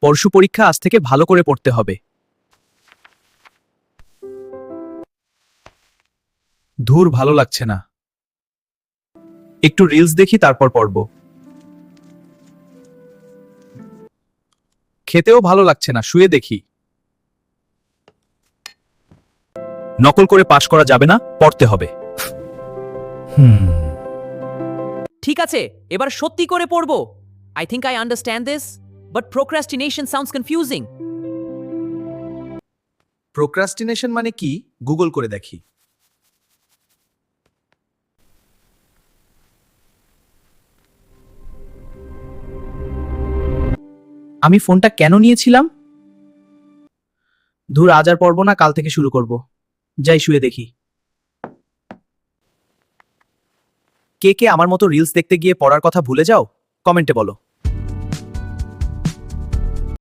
পরশু পরীক্ষা, আজ থেকে ভালো করে পড়তে হবে। ধুর, ভালো লাগছে না। একটু রিলস দেখি, তারপর পড়ব। খেতেও ভালো লাগছে না, শুয়ে দেখি। নকল করে পাশ করা যাবে না, পড়তে হবে। ঠিক আছে, এবার সত্যি করে পড়ব। I think I understand this, but procrastination sounds confusing. Procrastination মানে কি, গুগল করে দেখি। আমি ফোনটা কেন নিয়েছিলাম? ধুর, আজ আর পড়বো না, কাল থেকে শুরু করব। যাই শুয়ে দেখি। কে কে আমার মতো রিলস দেখতে গিয়ে পড়ার কথা ভুলে যাও? কমেন্টে বলো।